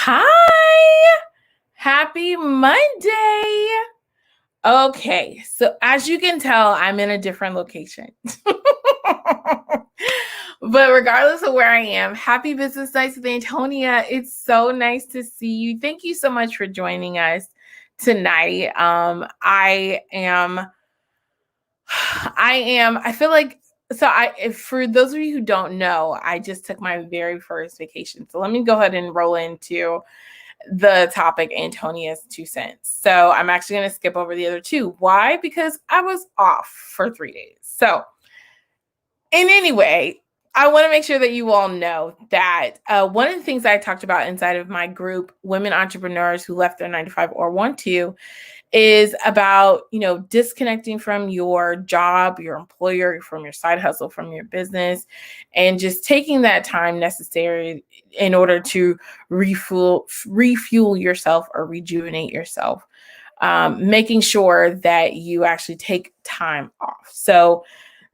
Hi, happy Monday. Okay, so as you can tell, I'm in a different location. But regardless of where I am, happy business nights with Antonia. It's so nice to see you. Thank you so much for joining us tonight. I feel like for those of you who don't know, I just took my very first vacation. So let me go ahead and roll into the topic, Antonia's 2 cents. So I'm actually going to skip over the other two. Why? Because I was off for 3 days. So in any way, I want to make sure that you all know that one of the things I talked about inside of my group, women entrepreneurs who left their 9 to 5 or want to, is about, disconnecting from your job, your employer, from your side hustle, from your business, and just taking that time necessary in order to refuel yourself or rejuvenate yourself. Making sure that you actually take time off. So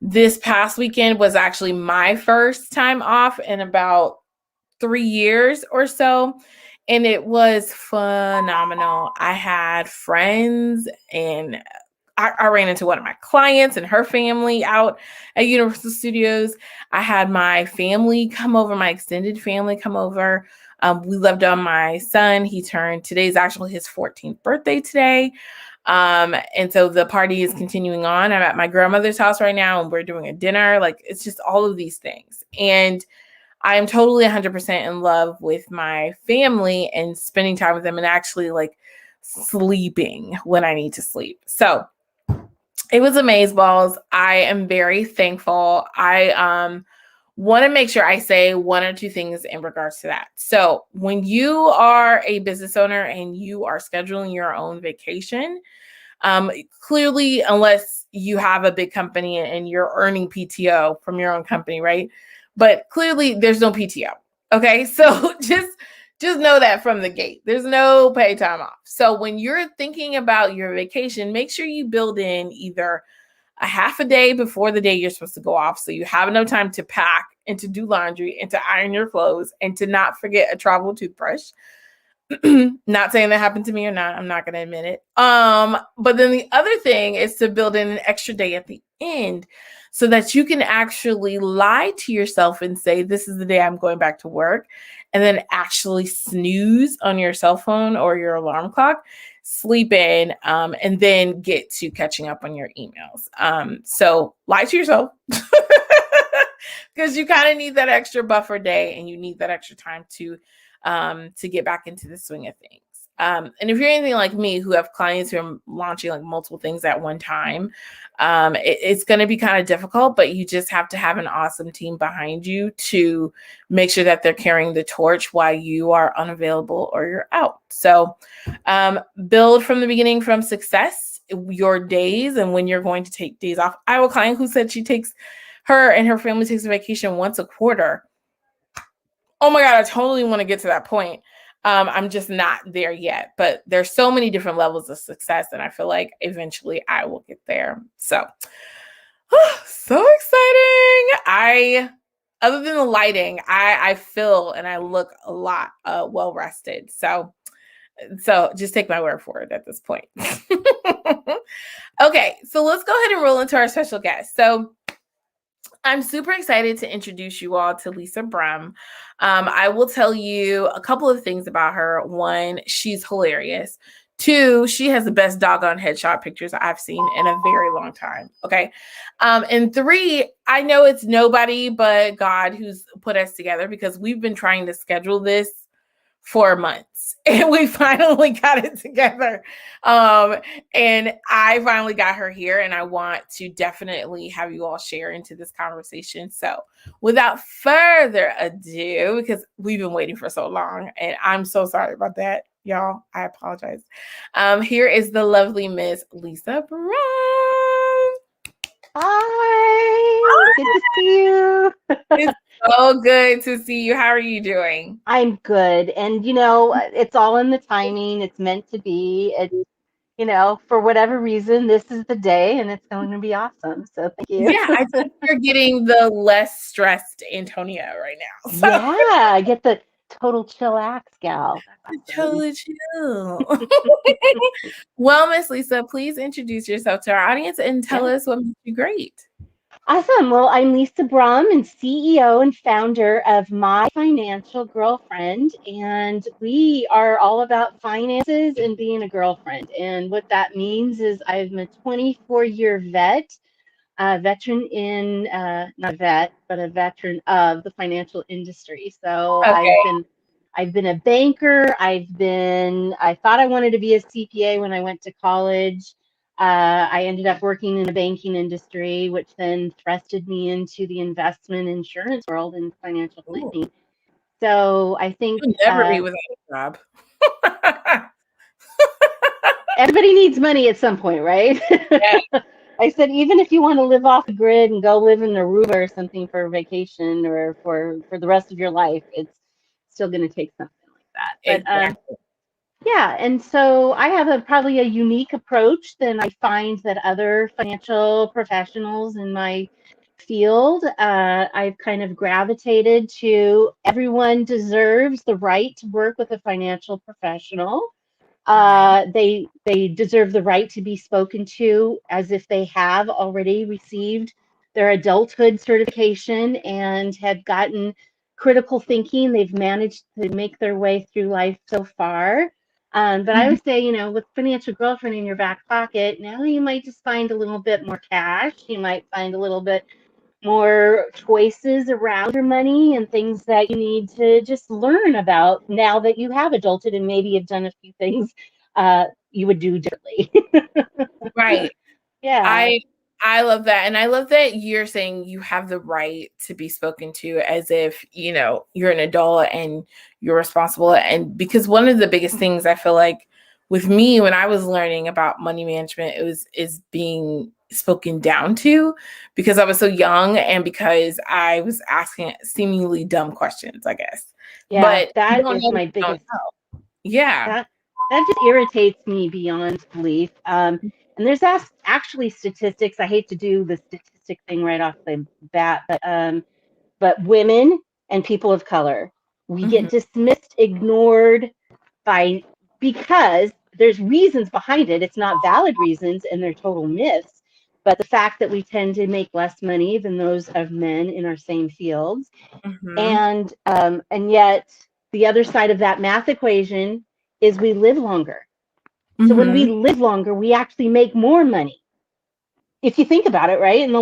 this past weekend was actually my first time off in about 3 years or so. And it was phenomenal. I had friends and I ran into one of my clients and her family out at Universal Studios. I had my family come over, my extended family come over. We loved on my son. Today's actually his 14th birthday today. And so the party is continuing on. I'm at my grandmother's house right now and we're doing a dinner. Like, it's just all of these things. And I am totally 100% in love with my family and spending time with them and actually like sleeping when I need to sleep. So it was amazeballs. I am very thankful. I want to make sure I say one or two things in regards to that. So when you are a business owner and you are scheduling your own vacation, clearly, unless you have a big company and you're earning PTO from your own company, right? But clearly there's no PTO. Okay. So just know that from the gate, there's no pay time off. So when you're thinking about your vacation, make sure you build in either a half a day before the day you're supposed to go off. So you have no time to pack and to do laundry and to iron your clothes and to not forget a travel toothbrush. Not saying that happened to me or not. I'm not going to admit it. But then the other thing is to build in an extra day at the end so that you can actually lie to yourself and say, this is the day I'm going back to work. And then actually snooze on your cell phone or your alarm clock, sleep in, and then get to catching up on your emails. So lie to yourself because you kind of need that extra buffer day and you need that extra time to get back into the swing of things. And if you're anything like me, who have clients who are launching like multiple things at one time, it's going to be kind of difficult, but you just have to have an awesome team behind you to make sure that they're carrying the torch while you are unavailable or you're out. So build from the beginning from success, your days and when you're going to take days off. I have a client who said her and her family takes a vacation once a quarter. Oh my God, I totally want to get to that point. I'm just not there yet, but there's so many different levels of success and I feel like eventually I will get there. So, so exciting. Other than the lighting, I feel and I look a lot well rested. So just take my word for it at this point. Okay, so let's go ahead and roll into our special guest. So I'm super excited to introduce you all to Lisa Brum. I will tell you a couple of things about her. One, she's hilarious. Two, she has the best doggone headshot pictures I've seen in a very long time. Okay. And three, I know it's nobody but God who's put us together because we've been trying to schedule this for months and we finally got it together. And I finally got her here and I want to definitely have you all share into this conversation. So without further ado, because we've been waiting for so long and I'm so sorry about that, y'all, I apologize. Here is the lovely Miss Lisa Brum. Hi, good to see you. It's so good to see you. How are you doing? I'm good. And it's all in the timing. It's meant to be. For whatever reason, this is the day and it's going to be awesome. So thank you. Yeah, I think you're getting the less stressed Antonia right now. So. Yeah, I get total chillax gal. That's awesome. Totally chill. Well, Miss Lisa, please introduce yourself to our audience and tell Yeah. us what makes you great. Awesome. Well, I'm Lisa Brum and CEO and founder of My Financial Girlfriend. And we are all about finances and being a girlfriend. And what that means is I'm a 24-year veteran in, not a vet, but a veteran of the financial industry. So Okay. I've been a banker. I thought I wanted to be a CPA when I went to college. I ended up working in the banking industry, which then thrusted me into the investment insurance world and financial Ooh, planning. So I think you'll never be without a job. everybody needs money at some point, right? Yeah, I said, even if you want to live off the grid and go live in Aruba or something for a vacation or for the rest of your life, it's still going to take something like that. But exactly. yeah, and so I have probably a unique approach than I find that other financial professionals in my field. I've kind of gravitated to everyone deserves the right to work with a financial professional. Right. They deserve the right to be spoken to as if they have already received their adulthood certification and have gotten critical thinking. They've managed to make their way through life so far. But I Mhm. would say, with financial girlfriend in your back pocket, now you might just find a little bit more cash. You might find a little bit more choices around your money and things that you need to just learn about now that you have adulted and maybe have done a few things you would do differently. Right. Yeah. I love that. And I love that you're saying you have the right to be spoken to as if, you're an adult and you're responsible. And because one of the biggest things I feel like with me when I was learning about money management, is being spoken down to because I was so young and because I was asking seemingly dumb questions, I guess. Yeah, But you that don't is know what my you don't biggest, know. Yeah. that that just irritates me beyond belief. And there's actually statistics. I hate to do the statistic thing right off the bat, but women and people of color, we Hmm. get dismissed, ignored by because there's reasons behind it. It's not valid reasons and they're total myths. But the fact that we tend to make less money than those of men in our same fields, Hmm. and yet the other side of that math equation is we live longer. So when we Hmm. live longer, we actually make more money if you think about it, right? In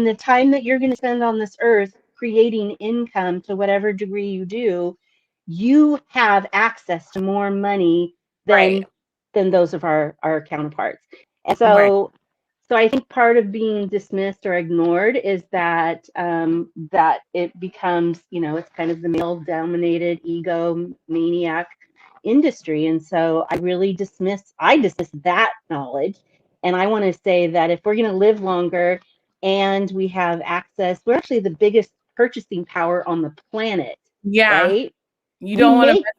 the time that you're going to spend on this earth creating income to whatever degree you do, you have access to more money Right. than those of our counterparts. And Right. so I think part of being dismissed or ignored is that it becomes, it's kind of the male dominated ego maniac industry. And so I dismiss that knowledge. And I want to say that if we're going to live longer and we have access, we're actually the biggest purchasing power on the planet, Yeah. right? You We don't want to make mess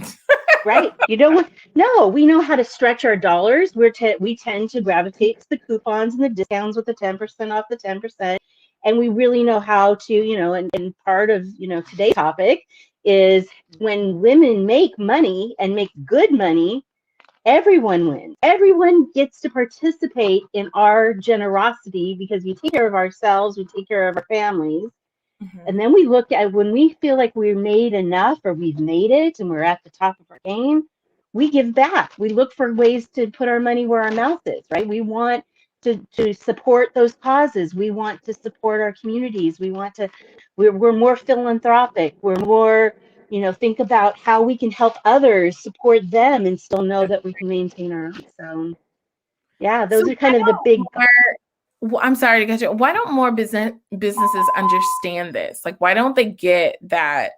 with right. You don't want no. We know how to stretch our dollars. We tend to gravitate to the coupons and the discounts with the 10% off the 10%, and we really know how to, and part of today's topic is when women make money and make good money, everyone wins. Everyone gets to participate in our generosity because we take care of ourselves, we take care of our families. And Mhm. then we look at when we feel like we've made enough or we've made it and we're at the top of our game, we give back. We look for ways to put our money where our mouth is, right? We want to support those causes. We want to support our communities. We're more philanthropic. We're more, think about how we can help others, support them, and still know that we can maintain our own. So, yeah, So those are why kind of the don't big. I'm sorry to cut you. Why don't more businesses understand this? Like, why don't they get that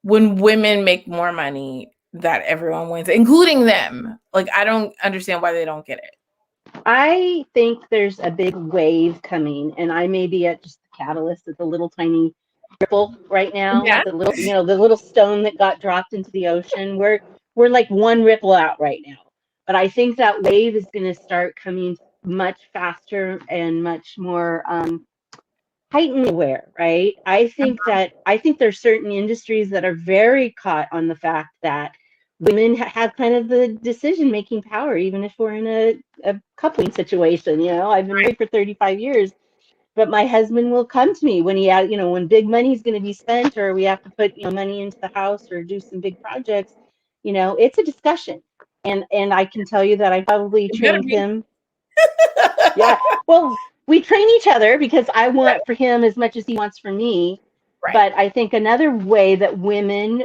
when women make more money, that everyone wins, including them? Like, I don't understand why they don't get it. I think there's a big wave coming, and I may be at just the catalyst. It's a little tiny ripple right now. Yeah. The little stone that got dropped into the ocean. We're like one ripple out right now. But I think that wave is going to start coming much faster and much more heightened aware, right? I think there's certain industries that are very caught on the fact that women have kind of the decision making power, even if we're in a coupling situation. You know, I've been married for 35 years, but my husband will come to me when when big money is going to be spent, or we have to put, money into the house or do some big projects. It's a discussion. And I can tell you that I probably It better trained be. him. Yeah. Well, we train each other because I Right. want for him as much as he wants for me. Right. But I think another way that women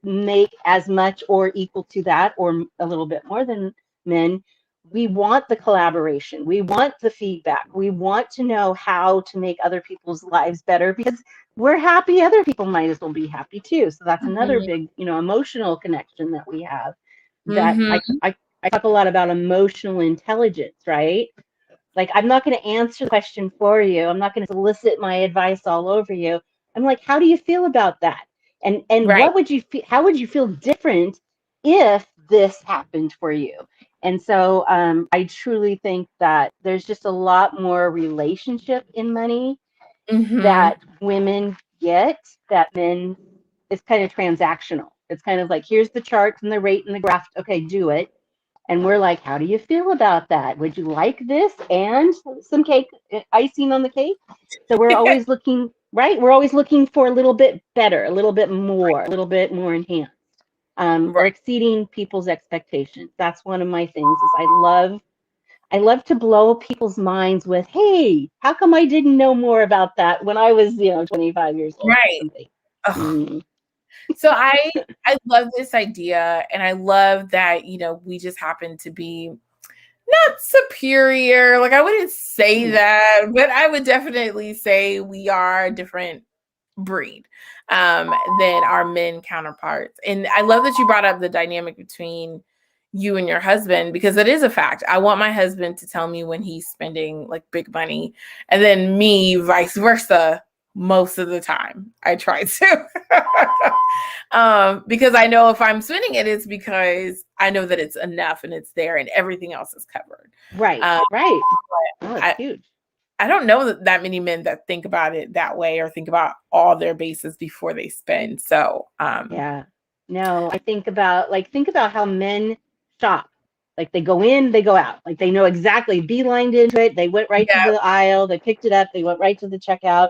make as much or equal to that, or a little bit more than men, we want the collaboration. We want the feedback. We want to know how to make other people's lives better, because we're happy. Other people might as well be happy too. So that's another Mm-hmm. big, emotional connection that we have. That Mm-hmm. I talk a lot about emotional intelligence, right? Like, I'm not going to answer the question for you. I'm not going to solicit my advice all over you. I'm like, how do you feel about that? And Right. what would you feel? How would you feel different if this happened for you? And so I truly think that there's just a lot more relationship in money Mm-hmm. that women get that men. It's kind of transactional. It's kind of like, here's the charts and the rate and the graph. Okay, do it. And we're like, how do you feel about that? Would you like this and some cake, icing on the cake? So we're always looking, right? We're always looking for a little bit better, a little bit more, a little bit more enhanced, or Right. exceeding people's expectations. That's one of my things. Is I love to blow people's minds with, hey, how come I didn't know more about that when I was, 25 years old or Right. something? Ugh. Mm, So I love this idea, and I love that, we just happen to be not superior. Like, I wouldn't say mm, that, but I would definitely say we are a different breed than our men counterparts. And I love that you brought up the dynamic between you and your husband, because it is a fact. I want my husband to tell me when he's spending like big money, and then me vice versa. Most of the time I try to because I know if I'm spending it, it's because I know that it's enough and it's there and everything else is covered. right, um, right. Oh, it's I, huge. I don't know that many men that think about it that way, or think about all their bases before they spend. So, Yeah. No, I think about how men shop. Like, they go in, they go out. Like, they know exactly, beelined into it. They went right to yeah. the aisle, they picked it up, they went right to the checkout.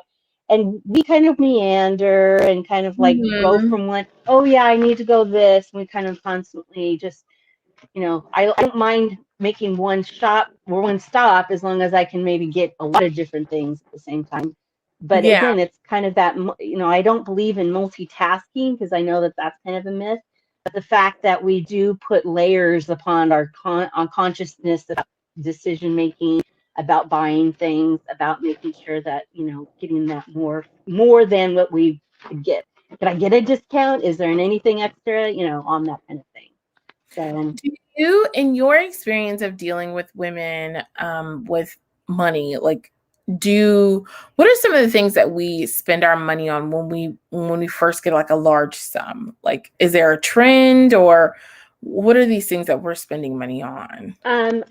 And we kind of meander and kind of like go Mhm. from one, oh yeah, I need to go this. And we kind of constantly just, I don't mind making one shop or one stop as long as I can maybe get a lot of different things at the same time. But Yeah. again, it's kind of that, I don't believe in multitasking, because I know that that's kind of a myth. But the fact that we do put layers upon our on consciousness about decision making, about buying things, about making sure that, getting that more than what we get. Can I get a discount? Is there anything extra? On that kind of thing. So Do you, in your experience of dealing with women with money, like, what are some of the things that we spend our money on when we first get like a large sum? Like, is there a trend, or what are these things that we're spending money on?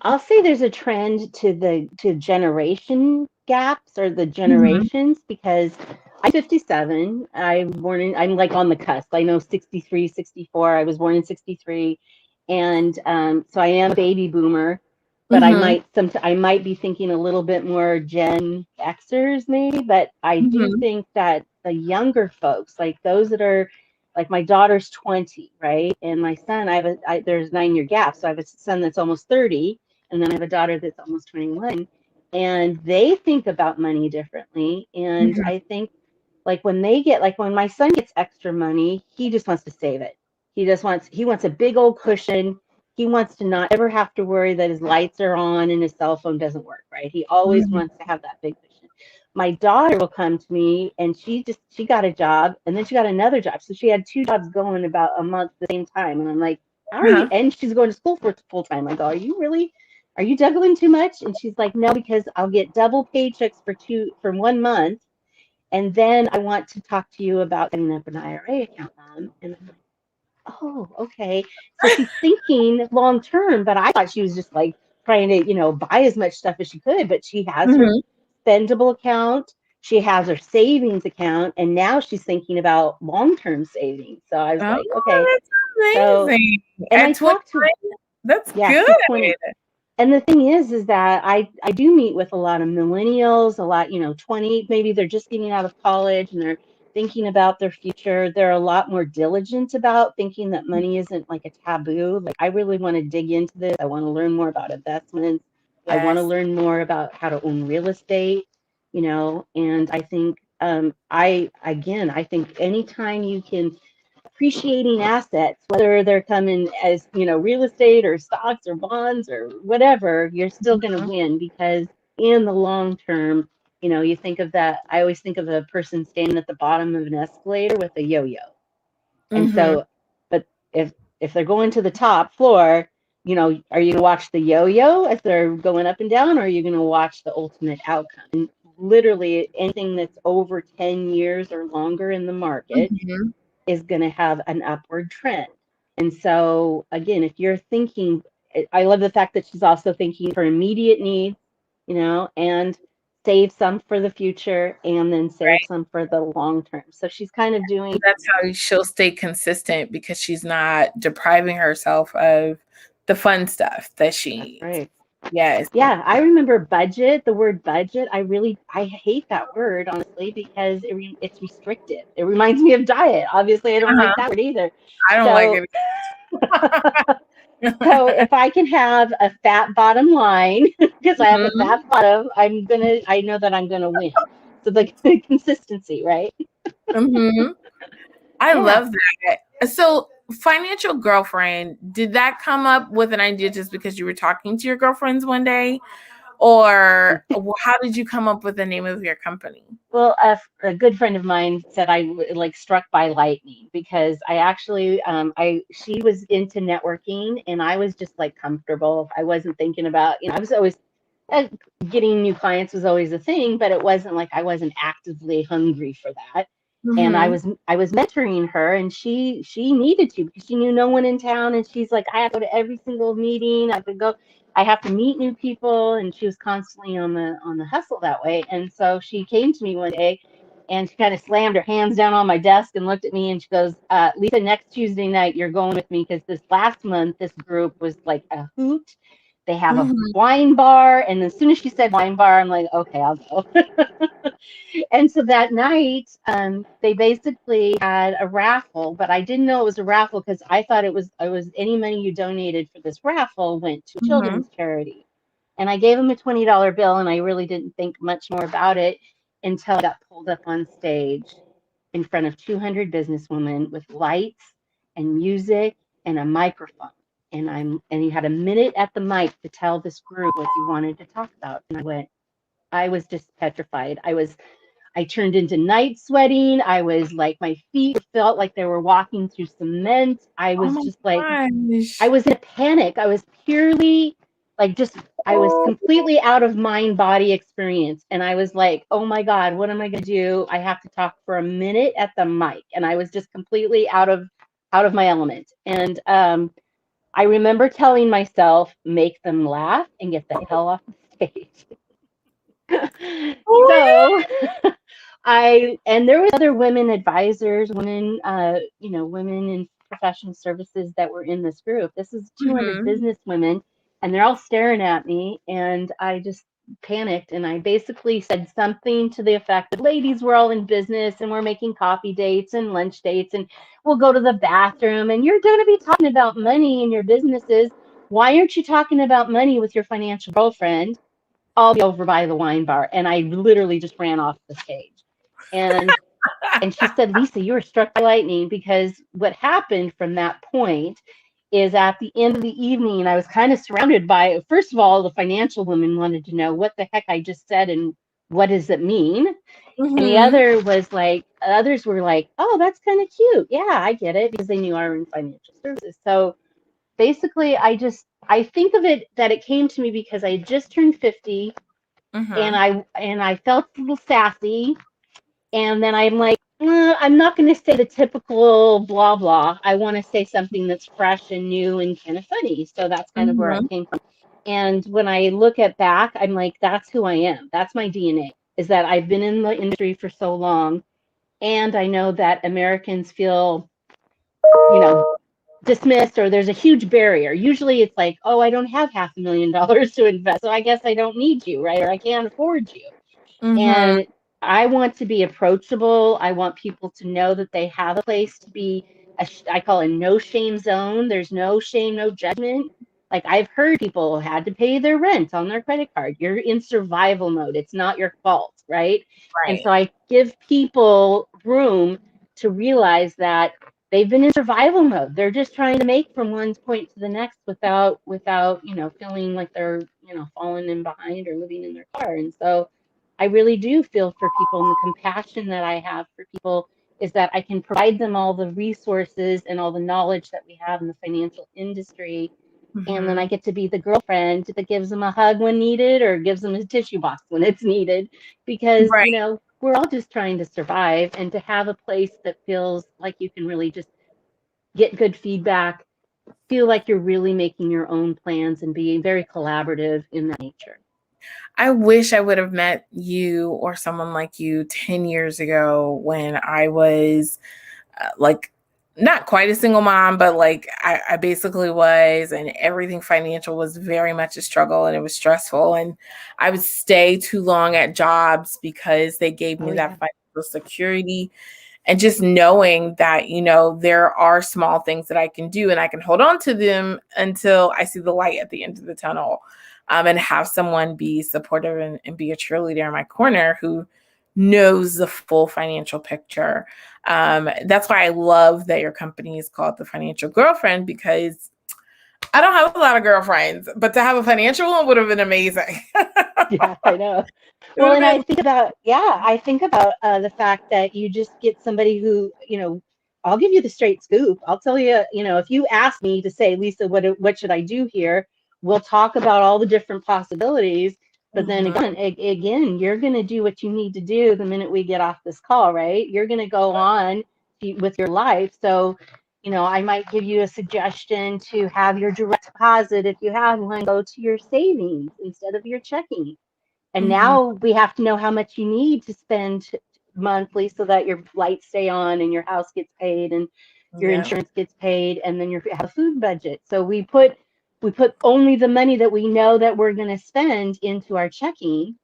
I'll say there's a trend to generation gaps, or the Mhm. generations, because I'm 57. I'm like on the cusp. I know 63, 64. I was born in 63. And so I am a baby boomer, but Mhm. I might be thinking a little bit more Gen Xers maybe, but I do Mhm. think that the younger folks, like those that are, like, my daughter's 20, right? And my son, there's 9-year gap. So I have a son that's almost 30, and then I have a daughter that's almost 21. And they think about money differently. And Mhm. I think, like when my son gets extra money, he just wants to save it. He wants a big old cushion. He wants to not ever have to worry that his lights are on and his cell phone doesn't work, right? He always Mhm. wants to have that big cushion. My daughter will come to me, and she got a job, and then she got another job. So she had two jobs going about a month at the same time. And I'm like, how are you? Uh-huh. And she's going to school for full time. I go, are you juggling too much? And she's like, no, because I'll get double paychecks for 1 month. And then I want to talk to you about setting up an IRA account, Mom. And I'm like, oh, okay. So she's thinking long term, but I thought she was just like trying to, buy as much stuff as she could. But she has her Mhm. spendable account. She has her savings account, and now she's thinking about long-term savings. So I was like, okay. Oh, that's So, amazing. and I At talked to, 29? That's yeah, good. she's 20. And the thing is that I do meet with a lot of millennials, a lot, 20, maybe they're just getting out of college and they're thinking about their future. They're a lot more diligent about thinking that money isn't like a taboo. Like, I really want to dig into this. I want to learn more about investments. I want to Yes. learn more about how to own real estate, and I think, I think anytime you can appreciating assets, whether they're coming as, real estate or stocks or bonds or whatever, you're still going to Mhm. win because in the long term, you think of that. I always think of a person standing at the bottom of an escalator with a yo-yo. And Mhm. so, but if they're going to the top floor, are you going to watch the yo-yo as they're going up and down, or are you going to watch the ultimate outcome? And literally anything that's over 10 years or longer in the market Mhm. is going to have an upward trend. And so, again, if you're thinking, I love the fact that she's also thinking for immediate needs, and save some for the future and then save Right. some for the long term. So she's kind of doing. That's how she'll stay consistent because she's not depriving herself of the fun stuff that she That's needs. right. Yes. Yeah, I remember budget, the word budget. I hate that word, honestly, because it's restrictive. It reminds me of diet. Obviously, I don't like Uh-huh. that word either. I don't like So, it. So if I can have a fat bottom line, because I have a Mhm. fat bottom, I know that I'm gonna win. So the consistency, right? Mhm. I Yeah. love that. So, financial girlfriend, did that come up with an idea just because you were talking to your girlfriends one day? Or how did you come up with the name of your company? Well, a good friend of mine said I like struck by lightning because I actually, she was into networking and I was just like comfortable. I wasn't thinking about, I was always uh, getting new clients was always a thing, but it wasn't like I wasn't actively hungry for that. And I Mhm. was I was mentoring her, and she needed to because she knew no one in town, and she's like, I have to go to every single meeting. I have to meet new people, and she was constantly on the hustle that way. And so she came to me one day, and she kind of slammed her hands down on my desk and looked at me, and she goes, Lisa, next Tuesday night you're going with me because this last month this group was like a hoot. They have a Mhm. wine bar, and as soon as she said wine bar, I'm like, okay, I'll go. And so that night, they basically had a raffle, but I didn't know it was a raffle because I thought it was any money you donated for this raffle went to a Mhm. children's charity. And I gave him a $20 bill, and I really didn't think much more about it until I got pulled up on stage in front of 200 businesswomen with lights and music and a microphone. And he had a minute at the mic to tell this group what he wanted to talk about. And I was just petrified. I turned into night sweating. I was like, my feet felt like they were walking through cement. I Oh was my just like, I gosh. was in a panic. I was purely like, I was completely out of mind body experience. And I was like, oh my God, what am I going to do? I have to talk for a minute at the mic. And I was just completely out of my element. And I remember telling myself, make them laugh and get the hell off the stage. Oh So and there was other women advisors, women in professional services that were in this group. This is my 200 god. business women, and they're all staring at me, and I just panicked, and I basically said something to the effect that, ladies, we're all in business and we're making coffee dates and lunch dates, and we'll go to the bathroom, and you're going to be talking about money in your businesses. Why aren't you talking about money with your financial girlfriend? I'll be over by the wine bar. And I literally just ran off the stage. And and she said, Lisa, you were struck by lightning because what happened from that point is at the end of the evening, I was kind of surrounded by, first of all, the financial women wanted to know what the heck I just said and what does it mean? And the Mhm. other was like, others were like, oh, that's kind of cute. Yeah, I get it because they knew I were in financial services. So basically, I think of it that it came to me because I had just turned 50 and Mhm. I felt a little sassy, and then I'm like, I'm not going to say the typical blah blah. I want to say something that's fresh and new and kind of funny. So that's kind of where it Mhm. came from. And when I look at back, I'm like, that's who I am. That's my DNA. is that I've been in the industry for so long, and I know that Americans feel, you know, dismissed, or there's a huge barrier. Usually it's like, oh, I don't have $500,000 to invest, so I guess I don't need you, right? Or I can't afford you. Mm-hmm. And I want to be approachable. I want people to know that they have a place to be, I call it no shame zone. There's no shame, no judgment. Like I've heard people had to pay their rent on their credit card. You're in survival mode. It's not your fault, right? And Right. so I give people room to realize that they've been in survival mode. They're just trying to make from one point to the next without, feeling like they're, falling in behind or living in their car. And so I really do feel for people, and the compassion that I have for people is that I can provide them all the resources and all the knowledge that we have in the financial industry. And then I Mm-hmm. get to be the girlfriend that gives them a hug when needed or gives them a tissue box when it's needed, because, Right. we're all just trying to survive, and to have a place that feels like you can really just get good feedback, feel like you're really making your own plans and being very collaborative in that nature. I wish I would have met you or someone like you 10 years ago when I was like not quite a single mom, but like I basically was, and everything financial was very much a struggle and it was stressful. And I would stay too long at jobs because they gave Oh me that yeah. financial security. And just knowing that, there are small things that I can do and I can hold on to them until I see the light at the end of the tunnel. And have someone be supportive and be a cheerleader in my corner who knows the full financial picture. That's why I love that your company is called the Financial Girlfriend, because I don't have a lot of girlfriends, but to have a financial one would have been amazing. Yeah, I know. It would Well, have and been. I think about the fact that you just get somebody who, I'll give you the straight scoop. I'll tell you, if you ask me to say, Lisa, what should I do here? We'll talk about all the different possibilities. But then Mhm. again, you're going to do what you need to do the minute we get off this call, right? You're going to go on with your life. So, I might give you a suggestion to have your direct deposit, if you have one, go to your savings instead of your checking. And Mhm. now we have to know how much you need to spend monthly so that your lights stay on and your house gets paid and your Yeah. insurance gets paid, and then you have a food budget. So we put only the money that we know that we're going to spend into our checking,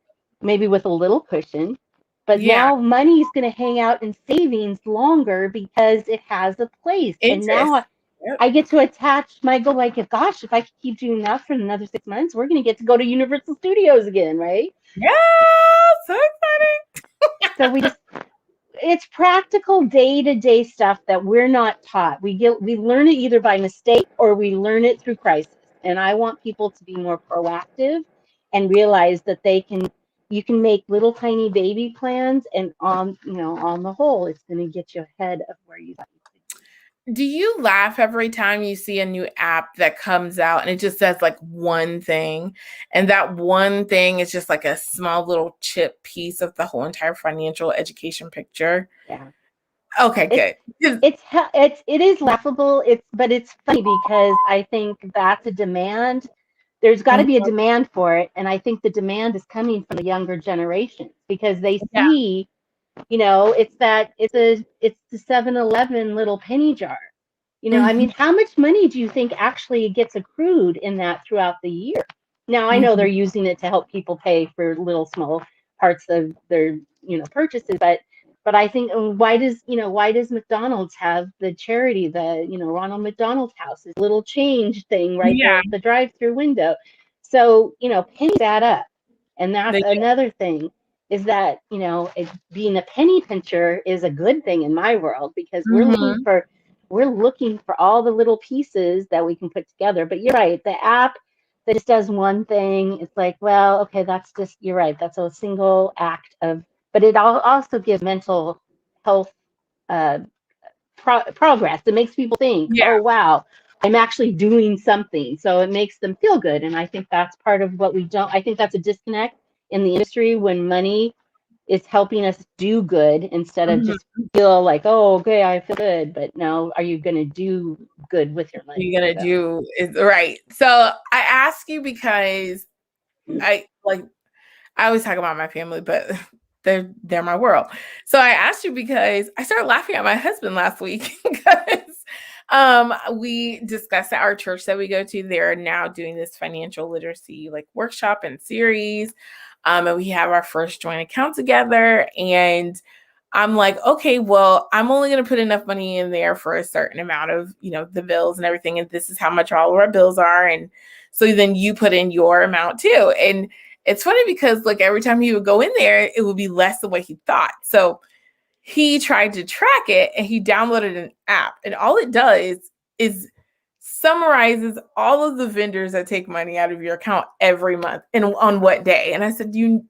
maybe with a little cushion. But Yeah. now money is going to hang out in savings longer because it has a place. And now Interest. I Yep. get to attach my goal. Like, gosh, if I could keep doing that for another 6 months, we're going to get to go to Universal Studios again, right? Yeah. So exciting. So it's practical day-to-day stuff that we're not taught. We learn it either by mistake or we learn it through crisis. And I want people to be more proactive and realize that you can make little tiny baby plans, and on the whole, it's going to get you ahead of where you thought you could be. Do you laugh every time you see a new app that comes out and it just says like one thing? And that one thing is just like a small little chip piece of the whole entire financial education picture? Yeah. Okay, It's good. 'Cause- it is laughable. But it's funny because I think that's a demand. There's got to be a Mhm. demand for it, and I think the demand is coming from the younger generation because they Yeah. see, it's the 7-Eleven little penny jar. I Mhm. mean, how much money do you think actually gets accrued in that throughout the year? Now, I know they're Mhm. using it to help people pay for little small parts of their, purchases, but I think, why does McDonald's have the charity, the, Ronald McDonald's House, his little change thing right there Yeah. at the drive-through window? So, pennies add up. And that's They another thing, is that, being a penny pincher is a good thing in my world, because Mhm. we're looking for all the little pieces that we can put together. But you're right, the app that just does one thing, it's like, well, okay, you're right, that's a single act of, but it also gives mental health uh, progress. It makes people think, Yeah. oh, wow, I'm actually doing something. So it makes them feel good. And I think that's part of what we don't, I think that's a disconnect in the industry, when money is helping us do good instead of Mhm. just feel like, oh, okay, I feel good. But no, are you going to do good with your money? You're gonna So, do is right. So I ask you because I always talk about my family, but they're my world. So I asked you because I started laughing at my husband last week because we discussed at our church that we go to. They're now doing this financial literacy like workshop and series. And we have our first joint account together. And I'm like, okay, well, I'm only going to put enough money in there for a certain amount of, the bills and everything. And this is how much all of our bills are. And so then you put in your amount too. And it's funny because like every time he would go in there, it would be less than what he thought. So he tried to track it and he downloaded an app. And all it does is summarizes all of the vendors that take money out of your account every month and on what day. And I said, you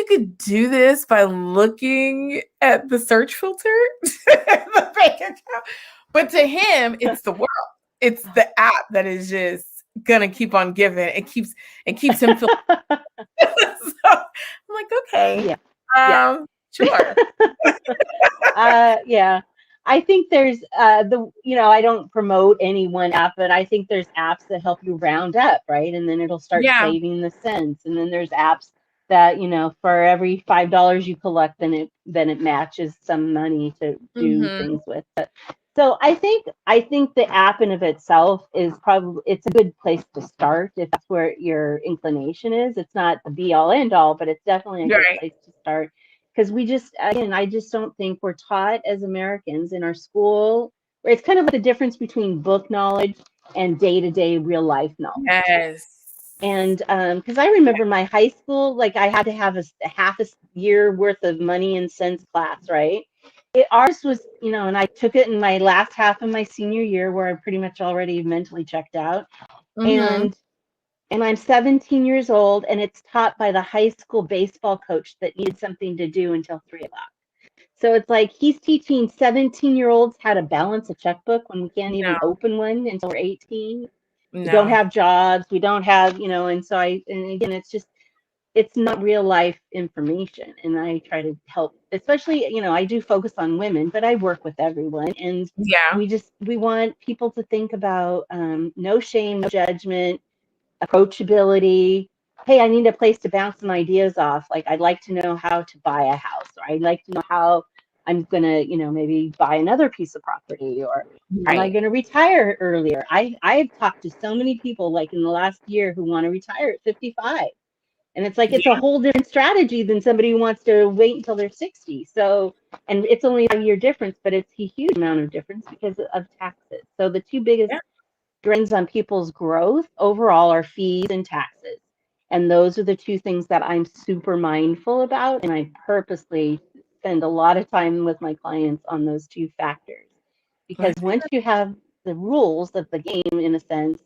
could do this by looking at the search filter, the bank account. But to him, it's the world. It's the app that is just gonna keep on giving. It keeps him feeling. So I'm like, okay, sure. Yeah. I think there's I don't promote any one app, but I think there's apps that help you round up, right? And then it'll start Yeah. saving the cents. And then there's apps that, for every $5 you collect, then it matches some money to do things with. So I think the app in of itself it's a good place to start if that's where your inclination is. It's not the be all end all, but it's definitely a good place to start. Because I just don't think we're taught as Americans in our school. It's kind of like the difference between book knowledge and day-to-day real life knowledge. Yes. And because I remember my high school, like I had to have a half a year worth of money and cents class, right? Ours was, and I took it in my last half of my senior year where I'm pretty much already mentally checked out. And I'm 17 years old, and it's taught by the high school baseball coach that needed something to do until 3 o'clock. So it's like he's teaching 17-year-olds how to balance a checkbook when we can't even open one until we're 18. We don't have jobs. We don't have, and again, it's not real life information. And I try to help, especially, I do focus on women, but I work with everyone. And we want people to think about no shame, no judgment, approachability. Hey, I need a place to bounce some ideas off. Like, I'd like to know how to buy a house, or I'd like to know how I'm going to, maybe buy another piece of property, or am I going to retire earlier? I've talked to so many people like in the last year who want to retire at 55. And it's like, it's a whole different strategy than somebody who wants to wait until they're 60. So, and it's only a year difference, but it's a huge amount of difference because of taxes. So the two biggest drains on people's growth overall are fees and taxes. And those are the two things that I'm super mindful about. And I purposely spend a lot of time with my clients on those two factors. Because once you have the rules of the game, in a sense,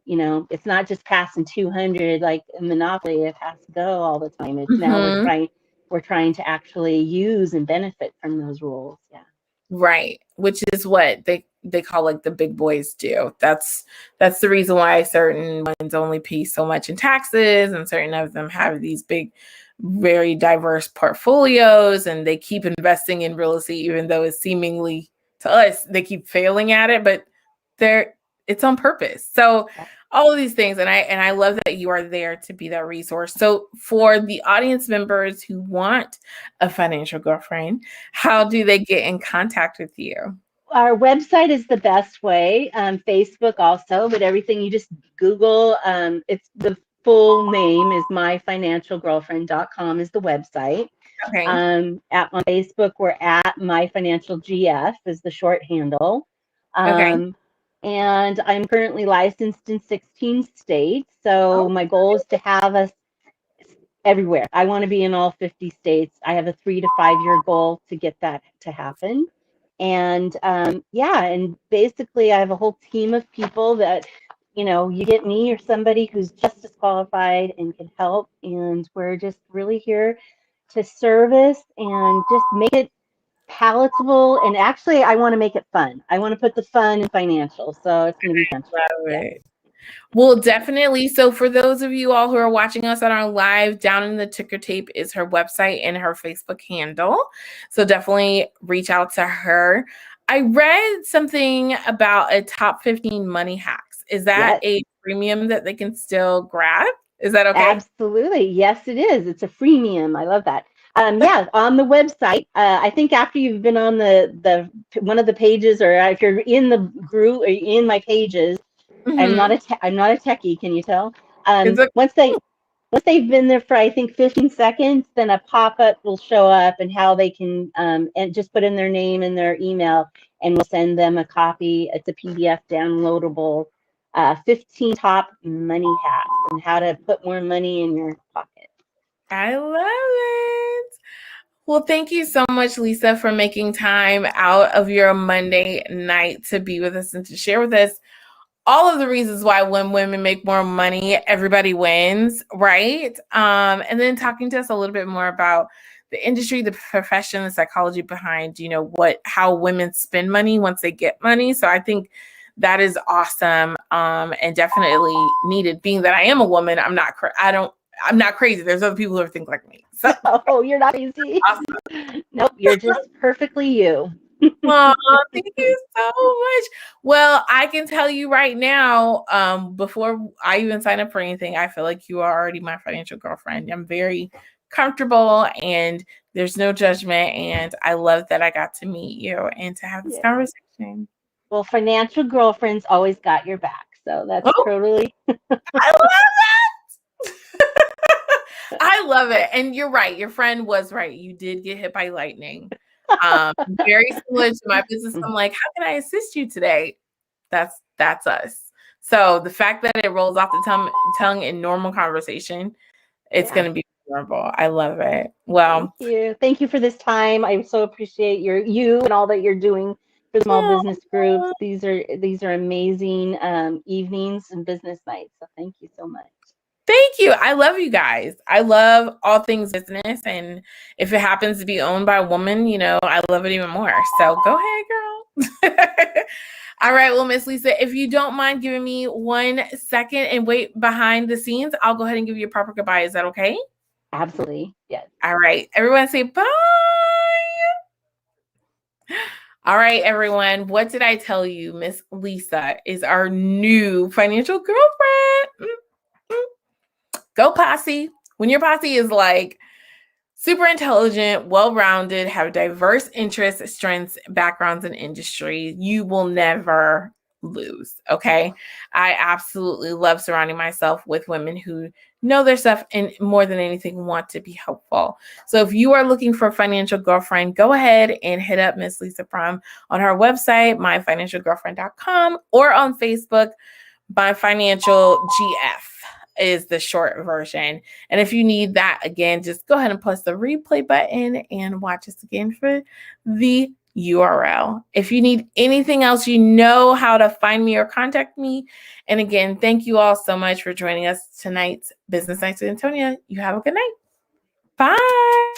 it's not just passing 200 like in Monopoly. It has to go all the time. It's now we're trying to actually use and benefit from those rules. Yeah. Right. Which is what they call like the big boys do. That's the reason why certain ones only pay so much in taxes and certain of them have these big, very diverse portfolios and they keep investing in real estate, even though it's seemingly to us, they keep failing at it, but it's on purpose. So all of these things. And I love that you are there to be that resource. So for the audience members who want a financial girlfriend, how do they get in contact with you? Our website is the best way. Facebook also, but everything you just Google. It's the full name is myfinancialgirlfriend.com is the website. Okay. On Facebook, we're at myfinancialgf is the short handle. And I'm currently licensed in 16 states. So my goal is to have us everywhere. I want to be in all 50 states. I have a 3 to 5 year goal to get that to happen. And and basically I have a whole team of people that, you get me or somebody who's just as qualified and can help. And we're just really here to service and just make it palatable. And actually, I want to make it fun. I want to put the fun in financial. So it's going to be fun. Love it. Well, definitely. So for those of you all who are watching us on our live, down in the ticker tape is her website and her Facebook handle. So definitely reach out to her. I read something about a top 15 money hacks. Is that a premium that they can still grab? Is that okay? Absolutely. Yes, it is. It's a freemium. I love that. Yeah, on the website. I think after you've been on the one of the pages, or if you're in the group or in my pages, Mm-hmm. I'm not a techie. Can you tell? It's a Once they've been there for I think 15 seconds, then a pop-up will show up and how they can and just put in their name and their email, and we'll send them a copy. It's a PDF downloadable. 15 top money hacks and how to put more money in your pocket. I love it. Well, thank you so much, Lisa, for making time out of your Monday night to be with us and to share with us all of the reasons why when women make more money, everybody wins, right? And then talking to us a little bit more about the industry, the profession, the psychology behind, how women spend money once they get money. So I think that is awesome, and definitely needed. Being that I am a woman, I'm not crazy. There's other people who think like me. So Oh, you're not easy. awesome. Nope, you're just perfectly you. Aw, thank you so much. Well, I can tell you right now, before I even sign up for anything, I feel like you are already my financial girlfriend. I'm very comfortable and there's no judgment. And I love that I got to meet you and to have this Yeah. conversation. Well, financial girlfriends always got your back. So that's Oh, totally. I love it. I love it. And you're right. Your friend was right. You did get hit by lightning. Very similar to my business. I'm like, how can I assist you today? That's us. So the fact that it rolls off the tongue in normal conversation, it's Yeah. going to be memorable. I love it. Well, Thank you for this time. I so appreciate you and all that you're doing for the small business groups. aw, These are amazing evenings and business nights. So thank you so much. thank you. I love you guys. I love all things business. And if it happens to be owned by a woman, I love it even more. So go ahead, girl. All right. Well, Miss Lisa, if you don't mind giving me 1 second and wait behind the scenes, I'll go ahead and give you a proper goodbye. Is that okay? Absolutely. Yes. All right. Everyone say bye. All right, everyone. What did I tell you? Miss Lisa is our new financial girlfriend. Go posse. When your posse is like super intelligent, well-rounded, have diverse interests, strengths, backgrounds in industry, you will never lose. Okay. I absolutely love surrounding myself with women who know their stuff and more than anything want to be helpful. So if you are looking for a financial girlfriend, go ahead and hit up Miss Lisa Prom on her website, myfinancialgirlfriend.com, or on Facebook, My Financial GF is the short version. And if you need that again, just go ahead and press the replay button and watch us again for the URL. If you need anything else, you know how to find me or contact me. And again, thank you all so much for joining us tonight's Business Nights with Antonia. You have a good night. Bye.